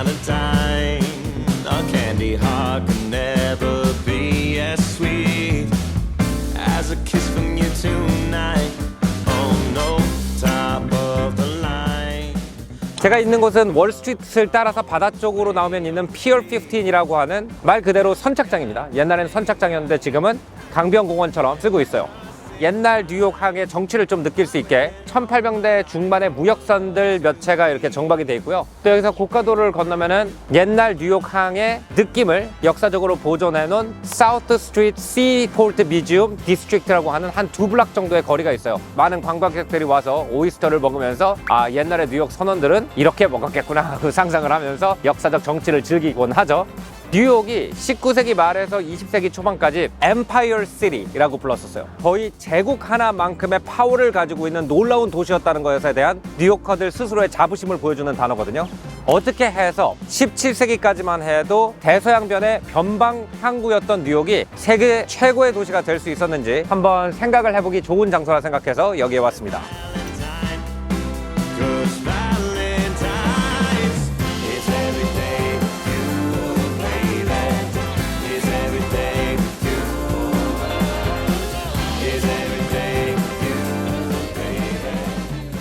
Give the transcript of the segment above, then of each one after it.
not a dime. A candy heart can never be as sweet as a kiss from you tonight. Oh no, top of the line. 제가 있는 곳은 월스트리트를 따라서 바다 쪽으로 나오면 있는 피어 15이라고 하는 말 그대로 선착장입니다. 옛날에는 선착장이었는데 지금은 강변공원처럼 쓰고 있어요. 옛날 뉴욕항의 정취를 좀 느낄 수 있게 1800년대 중반의 무역선들 몇 채가 이렇게 정박이 돼 있고요. 또 여기서 고가도로를 건너면은 옛날 뉴욕항의 느낌을 역사적으로 보존해 놓은 사우스 스트리트 시포트 뮤지엄 디스트릭트라고 하는 한 2블락 정도의 거리가 있어요. 많은 관광객들이 와서 오이스터를 먹으면서 아, 옛날의 뉴욕 선원들은 이렇게 먹었겠구나 그 상상을 하면서 역사적 정치를 즐기곤 하죠. 뉴욕이 19세기 말에서 20세기 초반까지 엠파이어 시티라고 불렀었어요. 거의 제국 하나만큼의 파워를 가지고 있는 놀라운 도시였다는 것에 대한 뉴요커들 스스로의 자부심을 보여주는 단어거든요. 어떻게 해서 17세기까지만 해도 대서양변의 변방 항구였던 뉴욕이 세계 최고의 도시가 될 수 있었는지 한번 생각을 해보기 좋은 장소라 생각해서 여기에 왔습니다.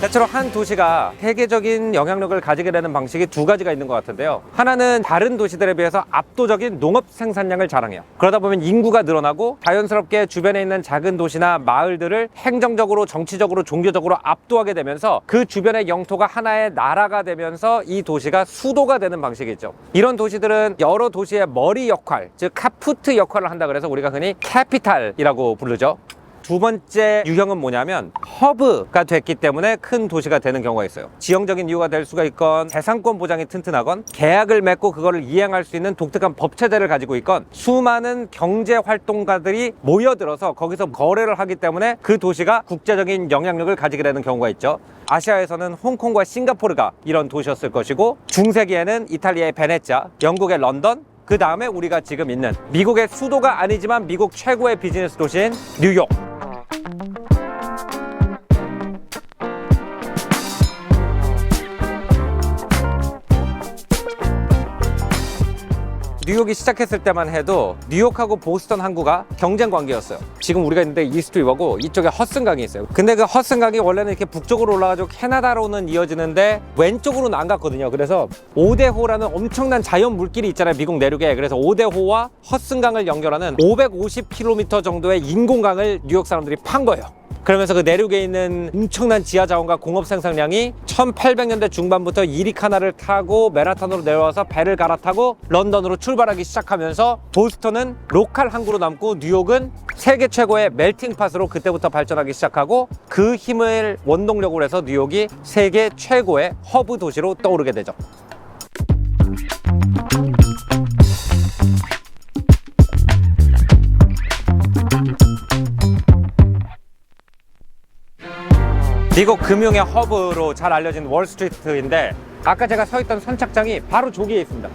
대체로 한 도시가 세계적인 영향력을 가지게 되는 방식이 두 가지가 있는 것 같은데요. 하나는 다른 도시들에 비해서 압도적인 농업 생산량을 자랑해요. 그러다 보면 인구가 늘어나고 자연스럽게 주변에 있는 작은 도시나 마을들을 행정적으로, 정치적으로, 종교적으로 압도하게 되면서 그 주변의 영토가 하나의 나라가 되면서 이 도시가 수도가 되는 방식이죠. 이런 도시들은 여러 도시의 머리 역할, 즉 카푸트 역할을 한다 그래서 우리가 흔히 캐피탈이라고 부르죠. 두 번째 유형은 뭐냐면 허브가 됐기 때문에 큰 도시가 되는 경우가 있어요. 지형적인 이유가 될 수가 있건, 재산권 보장이 튼튼하건, 계약을 맺고 그거를 이행할 수 있는 독특한 법체제를 가지고 있건, 수많은 경제 활동가들이 모여들어서 거기서 거래를 하기 때문에 그 도시가 국제적인 영향력을 가지게 되는 경우가 있죠. 아시아에서는 홍콩과 싱가포르가 이런 도시였을 것이고, 중세기에는 이탈리아의 베네치아, 영국의 런던, 그 다음에 우리가 지금 있는 미국의 수도가 아니지만 미국 최고의 비즈니스 도시인 뉴욕. 뉴욕이 시작했을 때만 해도 뉴욕하고 보스턴 항구가 경쟁 관계였어요. 지금 우리가 있는데 이스트 리버고 이쪽에 허슨강이 있어요. 근데 그 허슨강이 원래는 이렇게 북쪽으로 올라가지고 캐나다로는 이어지는데 왼쪽으로는 안 갔거든요. 그래서 오데호라는 엄청난 자연 물길이 있잖아요, 미국 내륙에. 그래서 오데호와 허슨강을 연결하는 550km 정도의 인공강을 뉴욕 사람들이 판 거예요. 그러면서 그 내륙에 있는 엄청난 지하 자원과 공업 생산량이 1800년대 중반부터 이리카나를 타고 맨하탄으로 내려와서 배를 갈아타고 런던으로 출발하기 시작하면서 보스턴은 로컬 항구로 남고 뉴욕은 세계 최고의 멜팅팟으로 그때부터 발전하기 시작하고 그 힘을 원동력으로 해서 뉴욕이 세계 최고의 허브 도시로 떠오르게 되죠. 미국 금융의 허브로 잘 알려진 월스트리트인데 아까 제가 서 있던 선착장이 바로 저기에 있습니다.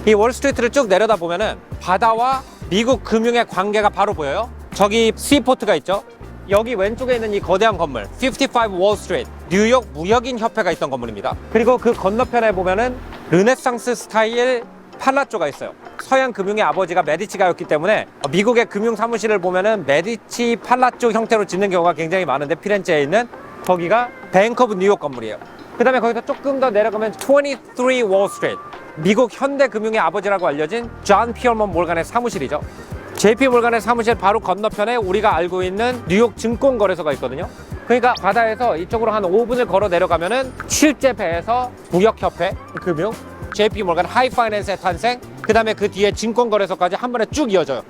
이 월스트리트를 쭉 내려다 보면은 바다와 미국 금융의 관계가 바로 보여요. 저기 시포트가 있죠. 여기 왼쪽에 있는 이 거대한 건물 55 월스트리트 뉴욕 무역인 협회가 있던 건물입니다. 그리고 그 건너편에 보면은 르네상스 스타일 팔라조가 있어요. 서양 금융의 아버지가 메디치가였기 때문에 미국의 금융 사무실을 보면은 메디치 팔라조 형태로 짓는 경우가 굉장히 많은데 피렌체에 있는 거기가 뱅크 오브 뉴욕 건물이에요. 그 다음에 거기서 조금 더 내려가면 23 월스트리트 미국 현대 금융의 아버지라고 알려진 존 피어먼 몰간의 사무실이죠. JP 몰간의 사무실 바로 건너편에 우리가 알고 있는 뉴욕 증권거래소가 있거든요. 그러니까 바다에서 이쪽으로 한 5분을 걸어 내려가면은 실제 배에서 무역협회, 금융, JP 몰간 하이파이낸스의 탄생, 그 다음에 그 뒤에 증권거래소까지 한 번에 쭉 이어져요.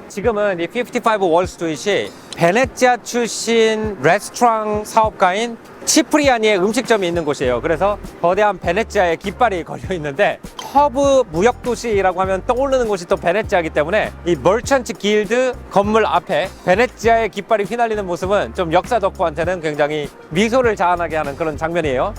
지금은 이 55 월스트리트이 베네치아 출신 레스토랑 사업가인 치프리아니의 음식점이 있는 곳이에요. 그래서 거대한 베네치아의 깃발이 걸려 있는데 허브 무역도시라고 하면 떠오르는 곳이 또 베네치아이기 때문에 이 머천트 길드 건물 앞에 베네치아의 깃발이 휘날리는 모습은 좀 역사 덕후한테는 굉장히 미소를 자아나게 하는 그런 장면이에요.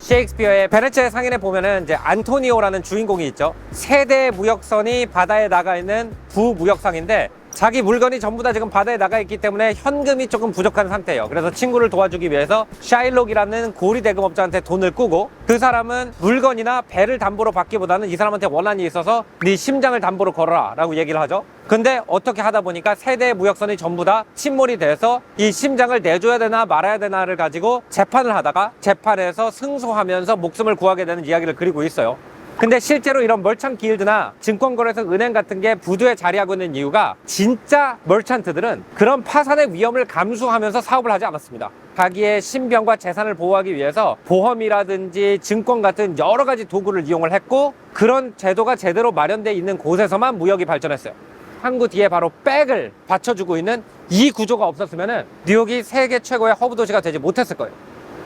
셰익스피어의 베네치아의 상인에 보면은 이제 안토니오라는 주인공이 있죠. 세대 무역선이 바다에 나가 있는 부무역상인데 자기 물건이 전부 다 지금 바다에 나가 있기 때문에 현금이 조금 부족한 상태예요. 그래서 친구를 도와주기 위해서 샤일록이라는 고리 대금업자한테 돈을 꾸고, 그 사람은 물건이나 배를 담보로 받기보다는 이 사람한테 원한이 있어서 네 심장을 담보로 걸어라 라고 얘기를 하죠. 근데 어떻게 하다 보니까 세 대의 무역선이 전부 다 침몰이 돼서 이 심장을 내줘야 되나 말아야 되나를 가지고 재판을 하다가 재판에서 승소하면서 목숨을 구하게 되는 이야기를 그리고 있어요. 근데 실제로 이런 멀찬트 길드나 증권거래소, 은행 같은 게 부두에 자리하고 있는 이유가, 진짜 멀찬트들은 그런 파산의 위험을 감수하면서 사업을 하지 않았습니다. 자기의 신병과 재산을 보호하기 위해서 보험이라든지 증권 같은 여러 가지 도구를 이용을 했고, 그런 제도가 제대로 마련되어 있는 곳에서만 무역이 발전했어요. 항구 뒤에 바로 백을 받쳐주고 있는 이 구조가 없었으면 뉴욕이 세계 최고의 허브 도시가 되지 못했을 거예요.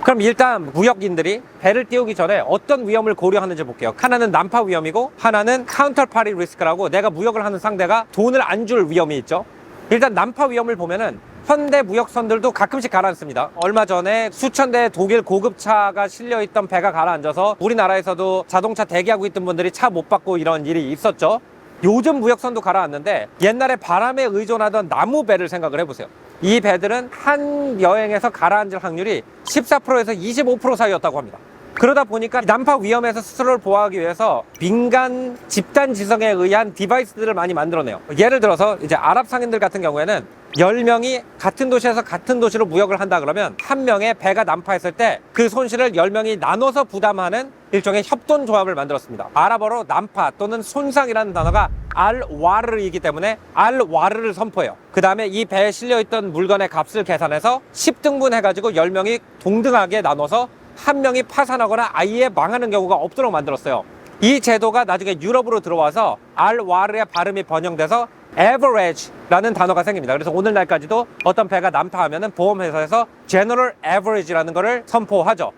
그럼 일단 무역인들이 배를 띄우기 전에 어떤 위험을 고려하는지 볼게요. 하나는 난파 위험이고, 하나는 카운터파리 리스크라고 내가 무역을 하는 상대가 돈을 안 줄 위험이 있죠. 일단 난파 위험을 보면은 현대 무역선들도 가끔씩 가라앉습니다. 얼마 전에 수천 대의 독일 고급차가 실려있던 배가 가라앉아서 우리나라에서도 자동차 대기하고 있던 분들이 차 못 받고 이런 일이 있었죠. 요즘 무역선도 가라앉는데, 옛날에 바람에 의존하던 나무 배를 생각을 해보세요. 이 배들은 한 여행에서 가라앉을 확률이 14%에서 25% 사이였다고 합니다. 그러다 보니까 난파 위험에서 스스로를 보호하기 위해서 민간 집단 지성에 의한 디바이스들을 많이 만들어내요. 예를 들어서 이제 아랍 상인들 같은 경우에는 10명이 같은 도시에서 같은 도시로 무역을 한다 그러면 한 명의 배가 난파했을 때 그 손실을 10명이 나눠서 부담하는 일종의 협동 조합을 만들었습니다. 아랍어로 난파 또는 손상이라는 단어가 알와르이기 때문에 알와르를 선포해요. 그 다음에 이 배에 실려있던 물건의 값을 계산해서 10등분 해가지고 10명이 동등하게 나눠서 한 명이 파산하거나 아예 망하는 경우가 없도록 만들었어요. 이 제도가 나중에 유럽으로 들어와서 알와르의 발음이 번영돼서 average라는 단어가 생깁니다. 그래서 오늘날까지도 어떤 배가 난파하면 보험회사에서 general average라는 거를 선포하죠.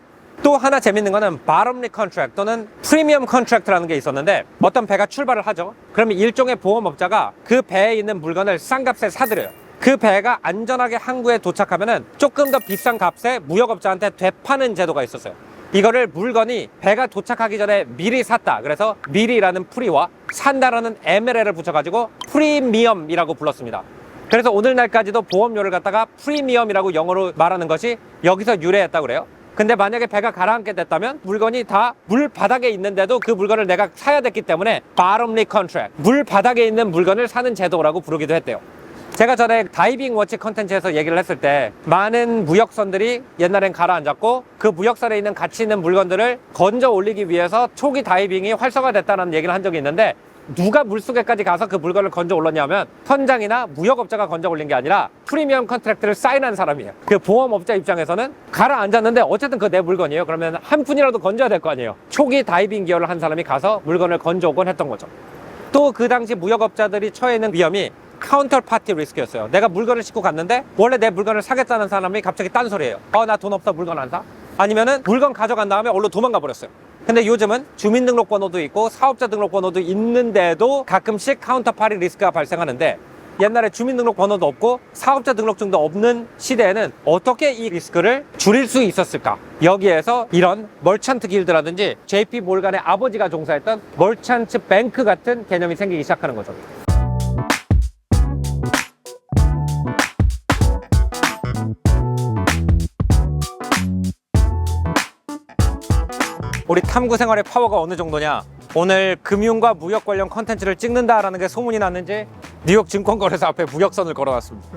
또 하나 재밌는 거는 bottomly contract 또는 premium contract라는 게 있었는데, 어떤 배가 출발을 하죠. 그러면 일종의 보험업자가 그 배에 있는 물건을 싼 값에 사들여요. 그 배가 안전하게 항구에 도착하면은 조금 더 비싼 값에 무역업자한테 되파는 제도가 있었어요. 이거를 물건이 배가 도착하기 전에 미리 샀다, 그래서 미리라는 프리와 산다라는 MLL을 붙여가지고 프리미엄이라고 불렀습니다. 그래서 오늘날까지도 보험료를 갖다가 프리미엄이라고 영어로 말하는 것이 여기서 유래했다고 그래요. 근데 만약에 배가 가라앉게 됐다면 물건이 다 물 바닥에 있는데도 그 물건을 내가 사야 됐기 때문에 bottomly contract, 물 바닥에 있는 물건을 사는 제도라고 부르기도 했대요. 제가 전에 다이빙 워치 컨텐츠에서 얘기를 했을 때, 많은 무역선들이 옛날엔 가라앉았고 그 무역선에 있는 가치 있는 물건들을 건져 올리기 위해서 초기 다이빙이 활성화됐다는 얘기를 한 적이 있는데, 누가 물속에까지 가서 그 물건을 건져 올렸냐면 선장이나 무역업자가 건져 올린 게 아니라 프리미엄 컨트랙트를 사인한 사람이에요. 그 보험업자 입장에서는 가라앉았는데 어쨌든 그거 내 물건이에요. 그러면 한 푼이라도 건져야 될 거 아니에요. 초기 다이빙 기여를 한 사람이 가서 물건을 건져 오곤 했던 거죠. 또 그 당시 무역업자들이 처해 있는 위험이 카운터 파티 리스크였어요. 내가 물건을 싣고 갔는데 원래 내 물건을 사겠다는 사람이 갑자기 딴소리예요. 나 돈 없어, 물건 안 사? 아니면은 물건 가져간 다음에 얼른 도망가 버렸어요. 근데 요즘은 주민등록번호도 있고 사업자 등록번호도 있는데도 가끔씩 카운터 파티 리스크가 발생하는데, 옛날에 주민등록번호도 없고 사업자 등록증도 없는 시대에는 어떻게 이 리스크를 줄일 수 있었을까? 여기에서 이런 멀찬트 길드라든지 JP 몰간의 아버지가 종사했던 멀찬트 뱅크 같은 개념이 생기기 시작하는 거죠. 우리 탐구 생활의 파워가 어느 정도냐? 오늘 금융과 무역 관련 컨텐츠를 찍는다라는 게 소문이 났는지 뉴욕 증권거래소 앞에 무역선을 걸어놨습니다.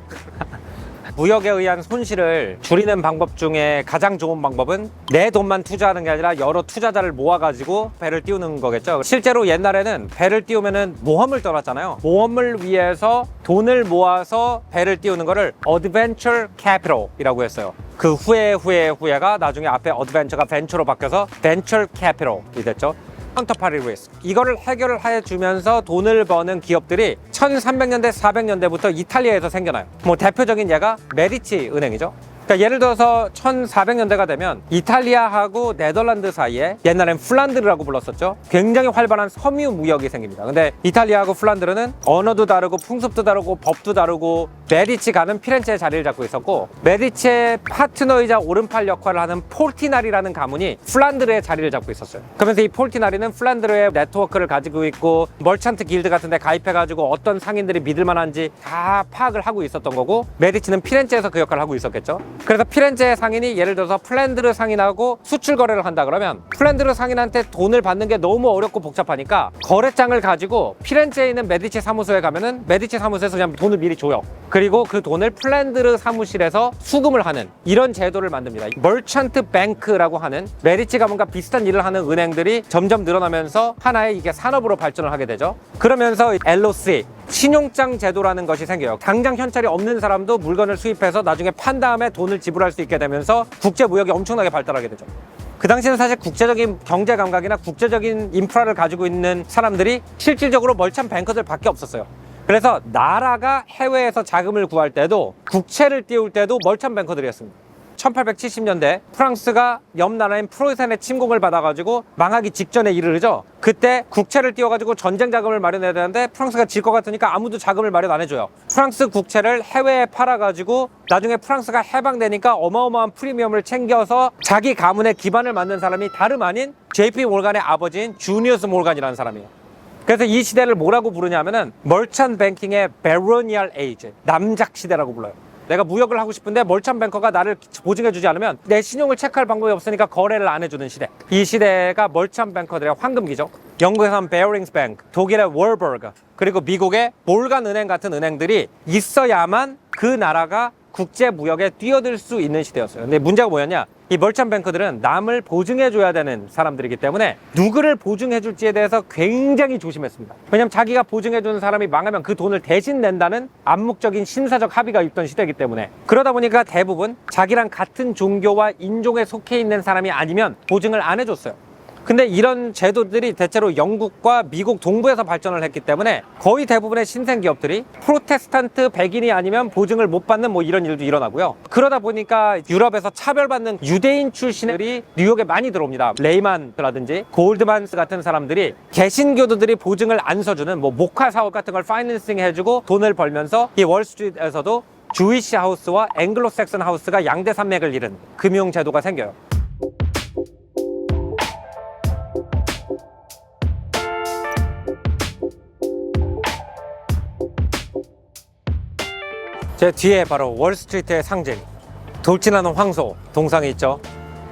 무역에 의한 손실을 줄이는 방법 중에 가장 좋은 방법은 내 돈만 투자하는 게 아니라 여러 투자자를 모아가지고 배를 띄우는 거겠죠. 실제로 옛날에는 배를 띄우면은 모험을 떠났잖아요. 모험을 위해서 돈을 모아서 배를 띄우는 거를 Adventure Capital이라고 했어요. 그 후회가 나중에 앞에 Adventure가 Venture로 바뀌어서 Venture Capital이 됐죠. 카운터파리 리스크, 이거를 해결을 해주면서 돈을 버는 기업들이 1300년대 400년대부터 이탈리아에서 생겨나요. 대표적인 예가 메디치 은행이죠. 그러니까 예를 들어서 1400년대가 되면 이탈리아하고 네덜란드 사이에 옛날엔 플란드르라고 불렀었죠. 굉장히 활발한 섬유 무역이 생깁니다. 근데 이탈리아하고 플란드르는 언어도 다르고 풍습도 다르고 법도 다르고 메디치가는 피렌체에 자리를 잡고 있었고 메디치의 파트너이자 오른팔 역할을 하는 폴티나리라는 가문이 플란드르에 자리를 잡고 있었어요. 그러면서 이 폴티나리는 플란드르의 네트워크를 가지고 있고 멀찬트 길드 같은 데 가입해가지고 어떤 상인들이 믿을만한지 다 파악을 하고 있었던 거고 메디치는 피렌체에서 그 역할을 하고 있었겠죠. 그래서 피렌체 상인이 예를 들어서 플란드르 상인하고 수출 거래를 한다 그러면 플란드르 상인한테 돈을 받는 게 너무 어렵고 복잡하니까 거래장을 가지고 피렌체에 있는 메디치 사무소에 가면은 메디치 사무소에서 그냥 돈을 미리 줘요. 그리고 그 돈을 플란드르 사무실에서 수금을 하는 이런 제도를 만듭니다. 멀찬트 뱅크라고 하는 메디치 가문과 비슷한 일을 하는 은행들이 점점 늘어나면서 하나의 이게 산업으로 발전을 하게 되죠. 그러면서 LOC 신용장 제도라는 것이 생겨요. 당장 현찰이 없는 사람도 물건을 수입해서 나중에 판 다음에 돈을 지불할 수 있게 되면서 국제 무역이 엄청나게 발달하게 되죠. 그 당시에는 사실 국제적인 경제 감각이나 국제적인 인프라를 가지고 있는 사람들이 실질적으로 멀찬 뱅커들밖에 없었어요. 그래서 나라가 해외에서 자금을 구할 때도 국채를 띄울 때도 멀찬 뱅커들이었습니다. 1870년대 프랑스가 옆 나라인 프로이센의 침공을 받아가지고 망하기 직전에 이르르죠. 그때 국채를 띄워가지고 전쟁 자금을 마련해야 되는데 프랑스가 질 것 같으니까 아무도 자금을 마련 안 해줘요. 프랑스 국채를 해외에 팔아가지고 나중에 프랑스가 해방되니까 어마어마한 프리미엄을 챙겨서 자기 가문의 기반을 만든 사람이 다름 아닌 JP 몰간의 아버지인 주니어스 몰간이라는 사람이에요. 그래서 이 시대를 뭐라고 부르냐면은 멀찬 뱅킹의 베로니얼 에이지, 남작 시대라고 불러요. 내가 무역을 하고 싶은데 멀찬 뱅커가 나를 보증해주지 않으면 내 신용을 체크할 방법이 없으니까 거래를 안 해주는 시대. 이 시대가 멀찬 뱅커들의 황금기죠. 영국에서는 베어링스 뱅크, 독일의 월버그, 그리고 미국의 몰간 은행 같은 은행들이 있어야만 그 나라가 국제 무역에 뛰어들 수 있는 시대였어요. 근데 문제가 뭐였냐? 이 멀찬 뱅커들은 남을 보증해줘야 되는 사람들이기 때문에 누구를 보증해줄지에 대해서 굉장히 조심했습니다. 왜냐하면 자기가 보증해주는 사람이 망하면 그 돈을 대신 낸다는 암묵적인 신사적 합의가 있던 시대이기 때문에 그러다 보니까 대부분 자기랑 같은 종교와 인종에 속해 있는 사람이 아니면 보증을 안 해줬어요. 근데 이런 제도들이 대체로 영국과 미국 동부에서 발전을 했기 때문에 거의 대부분의 신생 기업들이 프로테스탄트 백인이 아니면 보증을 못 받는 뭐 이런 일도 일어나고요. 그러다 보니까 유럽에서 차별받는 유대인 출신들이 뉴욕에 많이 들어옵니다. 레이만라든지 골드만스 같은 사람들이 개신교도들이 보증을 안 서주는 뭐 목화 사업 같은 걸 파이낸싱 해주고 돈을 벌면서 이 월스트리트에서도 주이시 하우스와 앵글로색슨 하우스가 양대 산맥을 이룬 금융 제도가 생겨요. 제 뒤에 바로 월스트리트의 상징, 돌진하는 황소 동상이 있죠.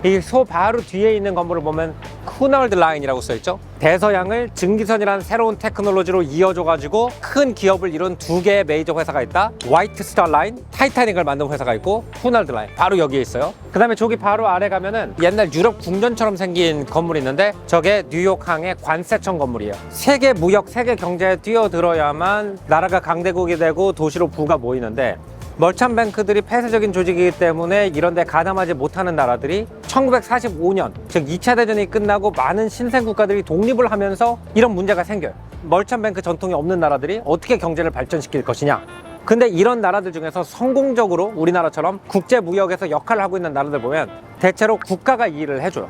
이 소 바로 뒤에 있는 건물을 보면 쿠널드 라인이라고 써있죠. 대서양을 증기선이라는 새로운 테크놀로지로 이어줘가지고 큰 기업을 이룬 두 개의 메이저 회사가 있다. 화이트 스타 라인, 타이타닉을 만든 회사가 있고 쿠널드 라인 바로 여기에 있어요. 그 다음에 저기 바로 아래 가면은 옛날 유럽 궁전처럼 생긴 건물이 있는데 저게 뉴욕항의 관세청 건물이에요. 세계 무역, 세계 경제에 뛰어들어야만 나라가 강대국이 되고 도시로 부가 모이는데 멀찬 뱅크들이 폐쇄적인 조직이기 때문에 이런 데 가담하지 못하는 나라들이 1945년, 즉 2차 대전이 끝나고 많은 신생 국가들이 독립을 하면서 이런 문제가 생겨요. 멀찬 뱅크 전통이 없는 나라들이 어떻게 경제를 발전시킬 것이냐. 근데 이런 나라들 중에서 성공적으로 우리나라처럼 국제 무역에서 역할을 하고 있는 나라들 보면 대체로 국가가 이 일을 해줘요.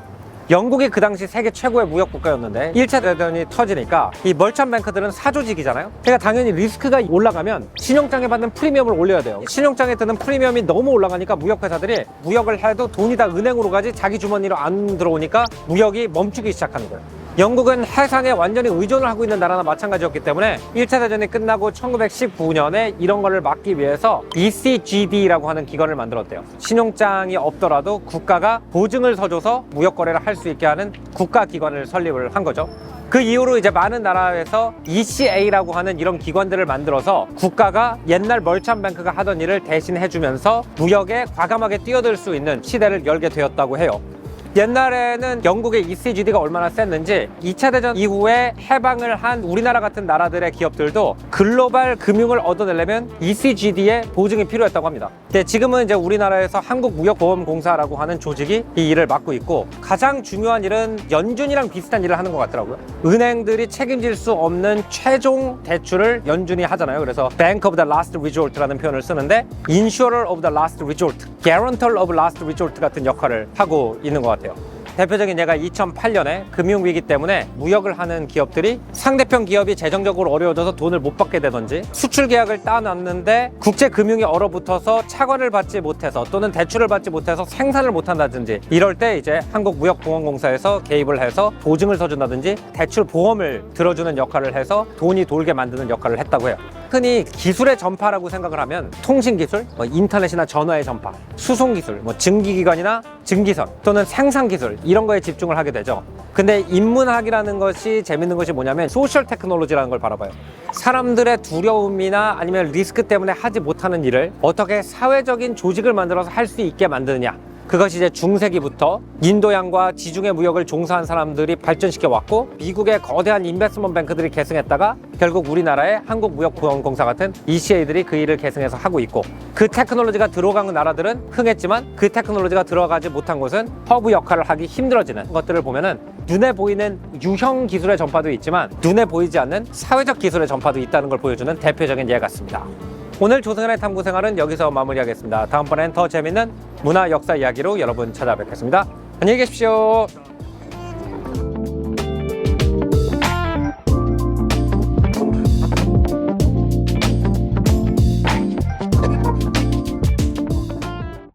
영국이 그 당시 세계 최고의 무역 국가였는데 1차 대전이 터지니까 이 멀찬 뱅크들은 사조직이잖아요. 그러니까 당연히 리스크가 올라가면 신용장에 받는 프리미엄을 올려야 돼요. 신용장에 드는 프리미엄이 너무 올라가니까 무역회사들이 무역을 해도 돈이 다 은행으로 가지 자기 주머니로 안 들어오니까 무역이 멈추기 시작하는 거예요. 영국은 해상에 완전히 의존을 하고 있는 나라나 마찬가지였기 때문에 1차 대전이 끝나고 1919년에 이런 거를 막기 위해서 ECGD라고 하는 기관을 만들었대요. 신용장이 없더라도 국가가 보증을 서줘서 무역 거래를 할 수 있게 하는 국가기관을 설립을 한 거죠. 그 이후로 이제 많은 나라에서 ECA라고 하는 이런 기관들을 만들어서 국가가 옛날 멀찬 뱅크가 하던 일을 대신 해주면서 무역에 과감하게 뛰어들 수 있는 시대를 열게 되었다고 해요. 옛날에는 영국의 ECGD가 얼마나 셌는지 2차 대전 이후에 해방을 한 우리나라 같은 나라들의 기업들도 글로벌 금융을 얻어내려면 ECGD의 보증이 필요했다고 합니다. 근데 지금은 이제 우리나라에서 한국무역보험공사라고 하는 조직이 이 일을 맡고 있고 가장 중요한 일은 연준이랑 비슷한 일을 하는 것 같더라고요. 은행들이 책임질 수 없는 최종 대출을 연준이 하잖아요. 그래서 Bank of the Last Resort라는 표현을 쓰는데 Insurer of the Last Resort guarantor of last resort 같은 역할을 하고 있는 것 같아요. 대표적인 예가 2008년에 금융위기 때문에 무역을 하는 기업들이 상대편 기업이 재정적으로 어려워져서 돈을 못 받게 되든지 수출 계약을 따놨는데 국제금융이 얼어붙어서 차관을 받지 못해서 또는 대출을 받지 못해서 생산을 못한다든지 이럴 때 이제 한국무역보험공사에서 개입을 해서 보증을 서준다든지 대출 보험을 들어주는 역할을 해서 돈이 돌게 만드는 역할을 했다고 해요. 흔히 기술의 전파라고 생각을 하면 통신기술, 인터넷이나 전화의 전파, 수송기술, 증기기관이나 증기선 또는 생산기술 이런 거에 집중을 하게 되죠. 근데 인문학이라는 것이 재밌는 것이 뭐냐면 소셜 테크놀로지라는 걸 바라봐요. 사람들의 두려움이나 아니면 리스크 때문에 하지 못하는 일을 어떻게 사회적인 조직을 만들어서 할 수 있게 만드느냐, 그것이 이제 중세기부터 인도양과 지중해 무역을 종사한 사람들이 발전시켜 왔고 미국의 거대한 인베스트먼트 뱅크들이 계승했다가 결국 우리나라의 한국무역보험공사 같은 ECA들이 그 일을 계승해서 하고 있고, 그 테크놀로지가 들어간 나라들은 흥했지만 그 테크놀로지가 들어가지 못한 곳은 허브 역할을 하기 힘들어지는 것들을 보면은 눈에 보이는 유형 기술의 전파도 있지만 눈에 보이지 않는 사회적 기술의 전파도 있다는 걸 보여주는 대표적인 예 같습니다. 오늘 조승현의 탐구생활은 여기서 마무리하겠습니다. 다음번엔 더 재밌는 문화 역사 이야기로 여러분 찾아뵙겠습니다. 안녕히 계십시오.